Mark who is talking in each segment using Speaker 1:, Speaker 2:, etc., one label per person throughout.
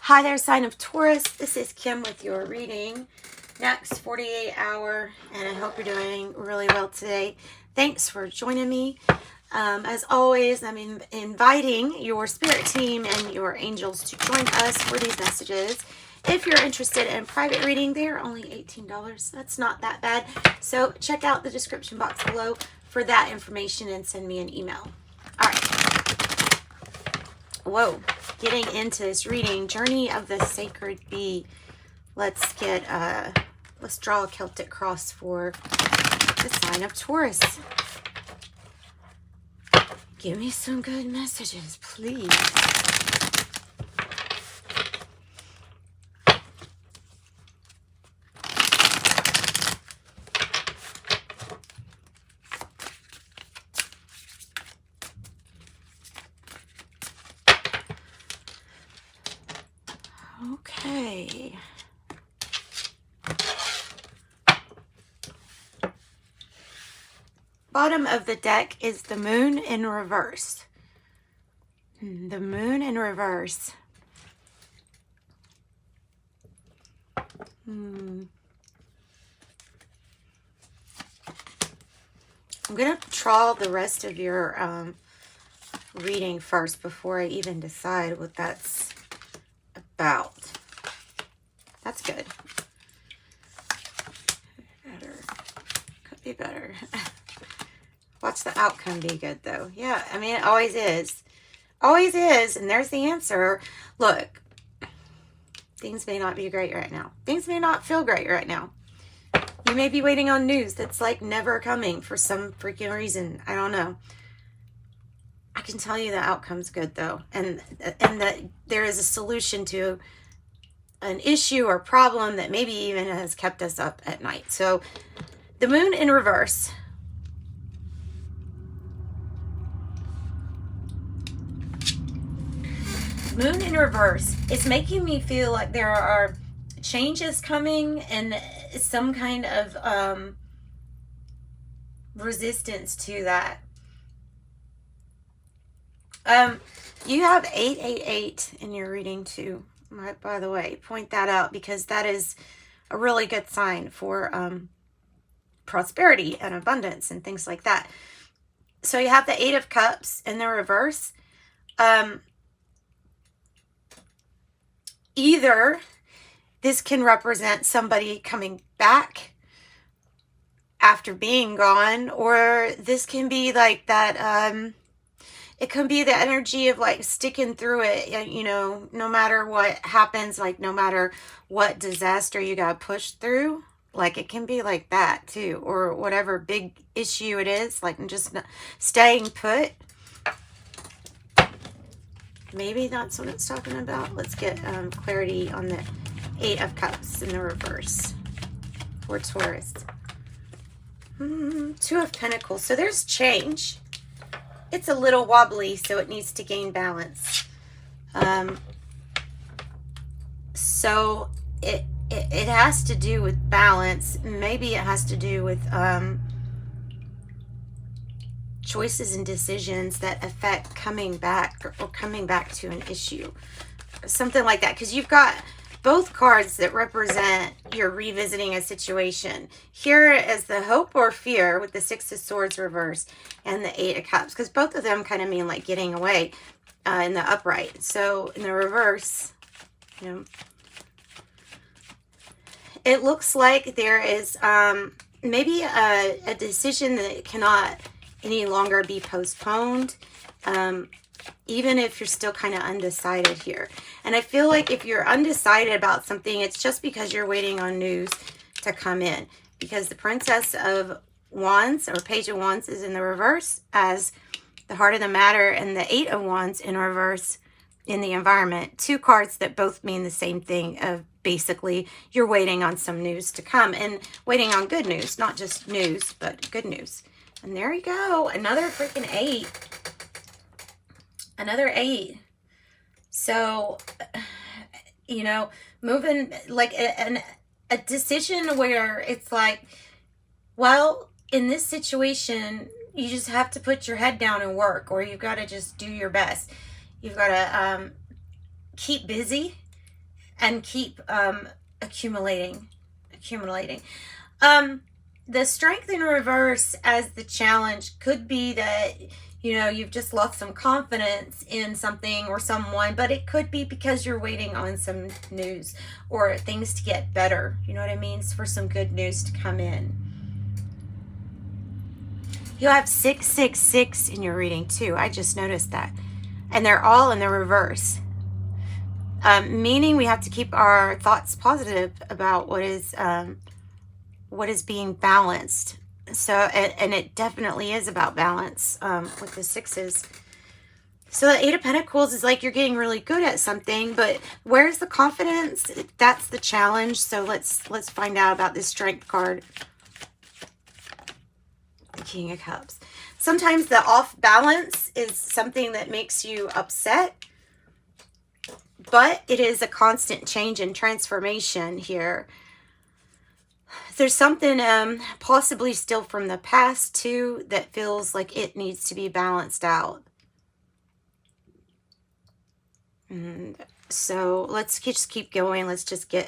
Speaker 1: Hi there, sign of Taurus. This is Kim with your reading. Next 48 hour, and I hope you're doing really well today. Thanks for joining me. As always, I'm inviting your spirit team and your angels to join us for these messages. If you're interested in private reading, they are only $18. That's not that bad. So check out the description box below for that information and send me an email. All right. Whoa. Getting into this reading, Journey of the Sacred Bee. Let's draw a Celtic cross for the sign of Taurus. Give me some good messages, please. Okay. Bottom of the deck is the moon in reverse. The moon in reverse. I'm going to draw the rest of your reading first before I even decide what that's about. That's good. Could be better. Watch the outcome be good, though. Yeah, I mean, it always is. Always is, and there's the answer. Look, things may not be great right now. Things may not feel great right now. You may be waiting on news that's like never coming for some freaking reason. I don't know. I can tell you the outcome's good, though, and that there is a solution to an issue or problem that maybe even has kept us up at night. So the moon in reverse. Moon in reverse is making me feel like there are changes coming and some kind of resistance to that. You have 888 in your reading too. By the way, point that out because that is a really good sign for prosperity and abundance and things like that. So you have the 8 of Cups in the reverse. Either this can represent somebody coming back after being gone, or this can be like that, it can be the energy of like sticking through it, you know, no matter what happens, like no matter what disaster you got pushed through. Like it can be like that too, or whatever big issue it is, like just staying put. Maybe that's what it's talking about. Let's get clarity on the 8 of Cups in the reverse for Taurus. 2 of Pentacles. So there's change. It's a little wobbly, so it needs to gain balance. So it has to do with balance. Maybe it has to do with choices and decisions that affect coming back or coming back to an issue. Something like that. Because you've got both cards that represent you're revisiting a situation. Here is the hope or fear with the 6 of Swords reverse and the 8 of Cups. Because both of them kind of mean like getting away in the upright. So in the reverse, you know, it looks like there is maybe a decision that cannot any longer be postponed, even if you're still kind of undecided here. And I feel like if you're undecided about something, it's just because you're waiting on news to come in. Because the Princess of Wands or Page of Wands is in the reverse as the Heart of the Matter, and the 8 of Wands in reverse in the environment. 2 cards that both mean the same thing of basically you're waiting on some news to come and waiting on good news, not just news, but good news. And there you go. Another freaking 8. Another 8. So, you know, moving like a decision where it's like, well, in this situation, you just have to put your head down and work, or you've got to just do your best. You've got to keep busy and keep accumulating. The strength in reverse as the challenge could be that, you know, you've just lost some confidence in something or someone, but it could be because you're waiting on some news or things to get better. You know what I mean? It's for some good news to come in. You have 666 in your reading too. I just noticed that. And they're all in the reverse. Meaning we have to keep our thoughts positive about what is being balanced. So, and it definitely is about balance with the sixes. So the Eight of Pentacles is like you're getting really good at something, but where's the confidence? That's the challenge. So let's find out about this strength card. The King of Cups. Sometimes the off balance is something that makes you upset, but it is a constant change and transformation here. There's something possibly still from the past too that feels like it needs to be balanced out. And so let's just keep going. Let's just get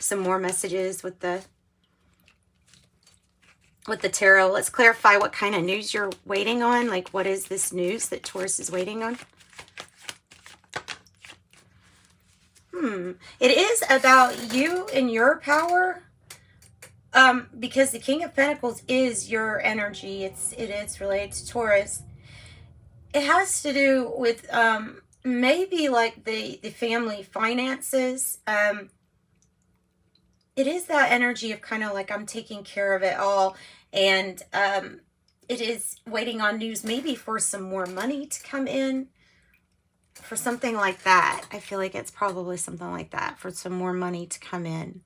Speaker 1: some more messages with the tarot. Let's clarify what kind of news you're waiting on. Like, what is this news that Taurus is waiting on? It is about you and your power. Because the King of Pentacles is your energy. It is related to Taurus. It has to do with maybe like the family finances. It is that energy of kind of like I'm taking care of it all. And it is waiting on news maybe for some more money to come in. For something like that. I feel like it's probably something like that. For some more money to come in.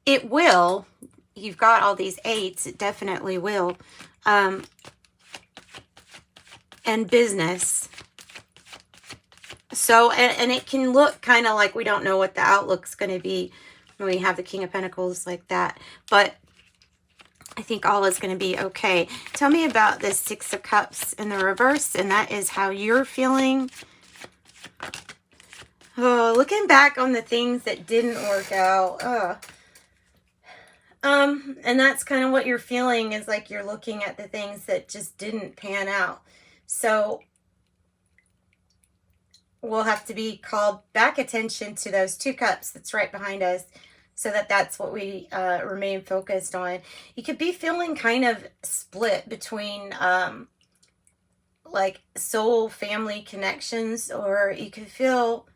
Speaker 1: It will. You've got all these eights. It definitely will. And business. So, and it can look kind of like we don't know what the outlook's going to be when we have the King of Pentacles like that. But I think all is going to be okay. Tell me about this Six of Cups in the reverse. And that is how you're feeling. Oh, looking back on the things that didn't work out. And that's kind of what you're feeling, is like you're looking at the things that just didn't pan out. So we'll have to be called back attention to those two cups that's right behind us, so that's what we remain focused on. You could be feeling kind of split between like soul family connections, or you could feel,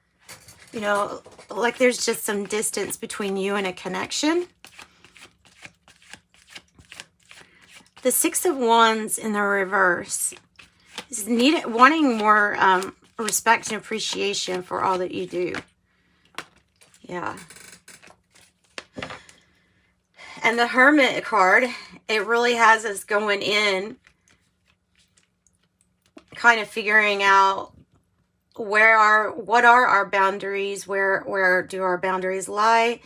Speaker 1: you know, like there's just some distance between you and a connection. The Six of Wands in the reverse is wanting more respect and appreciation for all that you do. Yeah. And the Hermit card, it really has us going in, kind of figuring out what are our boundaries, where do our boundaries lie?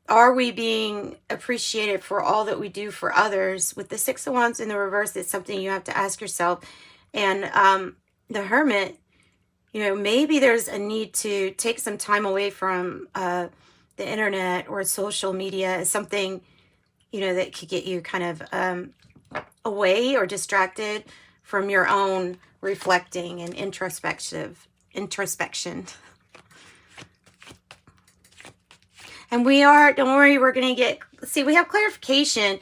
Speaker 1: Are we being appreciated for all that we do for others? With the Six of Wands in the reverse, it's something you have to ask yourself. And the Hermit, you know, maybe there's a need to take some time away from the internet or social media as something, you know, that could get you kind of away or distracted from your own reflecting and introspection. And we are, don't worry, we're going to get, see, we have clarification,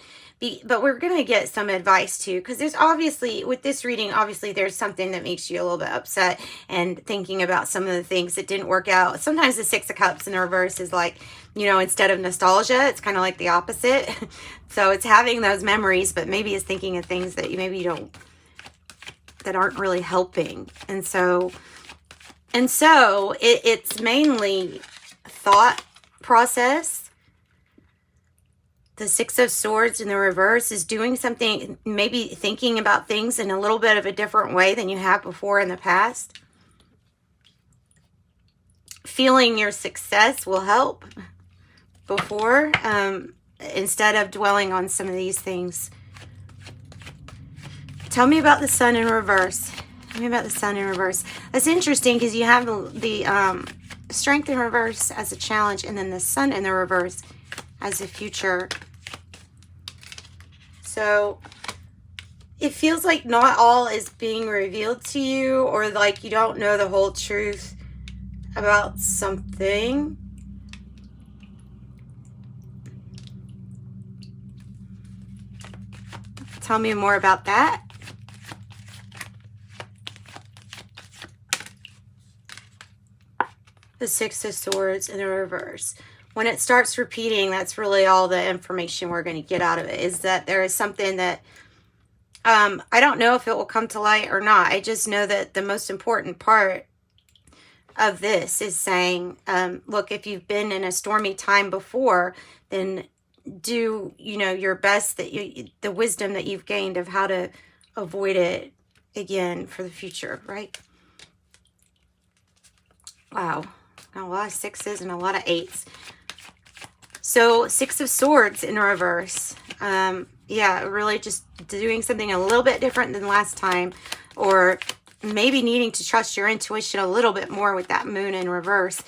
Speaker 1: but we're going to get some advice too. Because there's obviously, with this reading, obviously there's something that makes you a little bit upset and thinking about some of the things that didn't work out. Sometimes the Six of Cups in the reverse is like, you know, instead of nostalgia, it's kind of like the opposite. So it's having those memories, but maybe it's thinking of things that you don't, that aren't really helping. And so it's mainly thought process. The Six of Swords in the reverse is doing something, maybe thinking about things in a little bit of a different way than you have before in the past. Feeling your success will help before, instead of dwelling on some of these things. Tell me about the Sun in reverse. Tell me about the Sun in reverse. That's interesting because you have the Strength in reverse as a challenge, and then the Sun in the reverse as a future. So it feels like not all is being revealed to you, or like you don't know the whole truth about something. Tell me more about that. The Six of Swords in the reverse. When it starts repeating, that's really all the information we're going to get out of it, is that there is something that I don't know if it will come to light or not. I just know that the most important part of this is saying, look, if you've been in a stormy time before, then do, you know, your best, that the wisdom that you've gained of how to avoid it again for the future, right? Wow. A lot of sixes and a lot of eights. So Six of Swords in reverse. Yeah, really just doing something a little bit different than last time, or maybe needing to trust your intuition a little bit more with that Moon in reverse.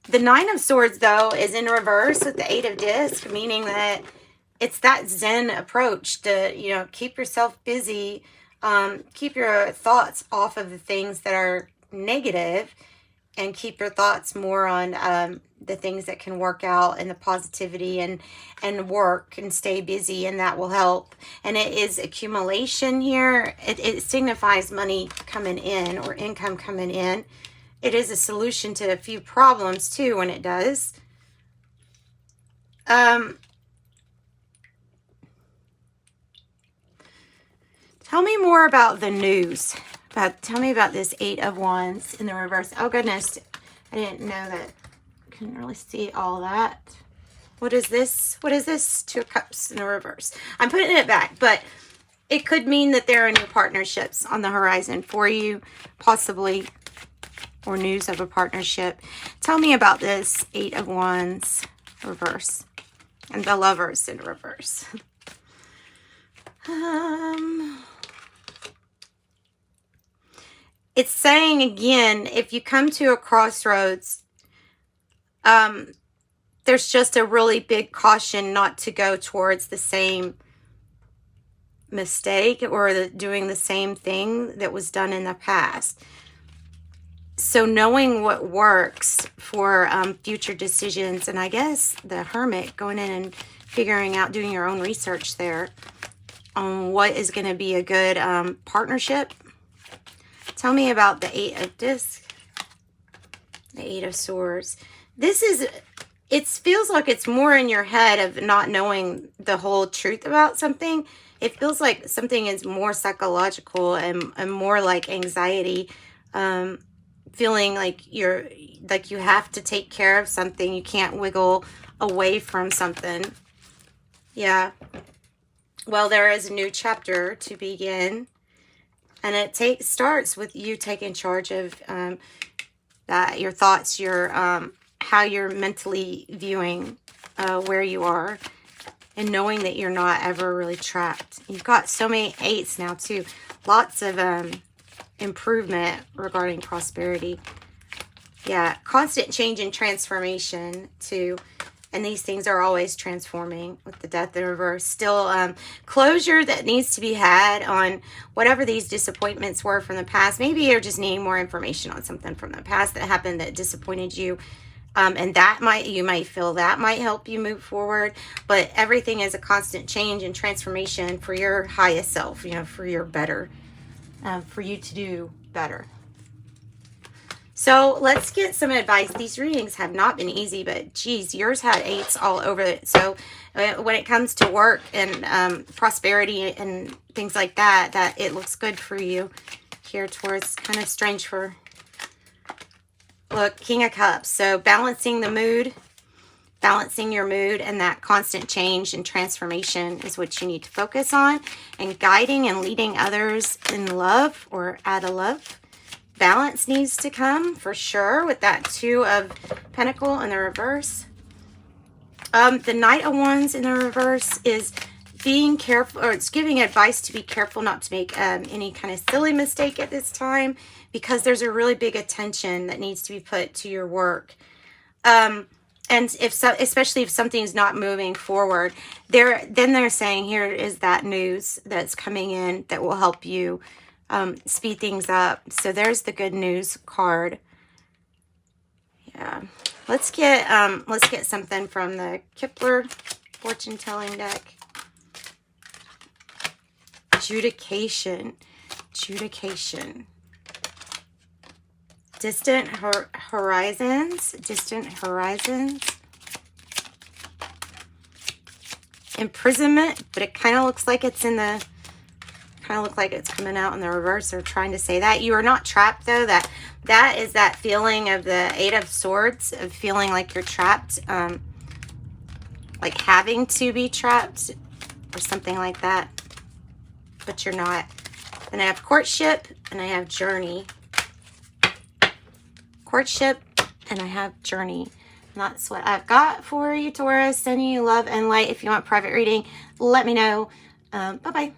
Speaker 1: The Nine of Swords, though, is in reverse with the Eight of Discs, meaning that it's that Zen approach to, you know, keep yourself busy, keep your thoughts off of the things that are negative, and keep your thoughts more on the things that can work out, and the positivity, and work and stay busy, and that will help. And it is accumulation here. It signifies money coming in, or income coming in. It is a solution to a few problems too when it does. Tell me more about the news. Tell me about this Eight of Wands in the reverse. Oh goodness, I didn't know that. Couldn't really see all that. What is this? What is this? Two of Cups in the reverse. I'm putting it back, but it could mean that there are new partnerships on the horizon for you, possibly, or news of a partnership. Tell me about this Eight of Wands reverse and the Lovers in reverse. It's saying again, if you come to a crossroads, there's just a really big caution not to go towards the same mistake, or doing the same thing that was done in the past. So knowing what works for future decisions, and I guess the Hermit going in and figuring out, doing your own research there on what is going to be a good partnership. Tell me about the Eight of Discs, the Eight of Swords. This is, it feels like it's more in your head of not knowing the whole truth about something. It feels like something is more psychological and more like anxiety, feeling like you have to take care of something. You can't wiggle away from something. Yeah. Well, there is a new chapter to begin, and it starts with you taking charge of your thoughts, your how you're mentally viewing where you are, and knowing that you're not ever really trapped. You've got so many eights now too. Lots of improvement regarding prosperity. Yeah, constant change and transformation too. And these things are always transforming with the Death in reverse. Still closure that needs to be had on whatever these disappointments were from the past. Maybe you're just needing more information on something from the past that happened that disappointed you. And you might feel that might help you move forward. But everything is a constant change and transformation for your highest self, you know, for your better, for you to do better. So let's get some advice. These readings have not been easy, but geez, yours had eights all over it. So when it comes to work and prosperity and things like that, that it looks good for you here towards, kind of strange for, look, King of Cups. So balancing the mood, balancing your mood, and that constant change and transformation is what you need to focus on, and guiding and leading others in love or out of love. Balance needs to come for sure with that Two of Pentacles in the reverse. The Knight of Wands in the reverse is being careful, or it's giving advice to be careful not to make any kind of silly mistake at this time, because there's a really big attention that needs to be put to your work. And if so, especially if something's not moving forward, then they're saying here is that news that's coming in that will help you speed things up. So there's the good news card. Yeah, let's get something from the Kepler fortune telling deck. Adjudication. Distant horizons. Imprisonment, but it kind of looks like it's in the, coming out in the reverse. They're trying to say that you are not trapped, though. That is that feeling of the Eight of Swords, of feeling like you're trapped, like having to be trapped or something like that, but you're not. Then I have courtship and I have journey. Courtship and I have journey. And that's what I've got for you, Taurus. Sending you love and light. If you want private reading, let me know. Bye-bye.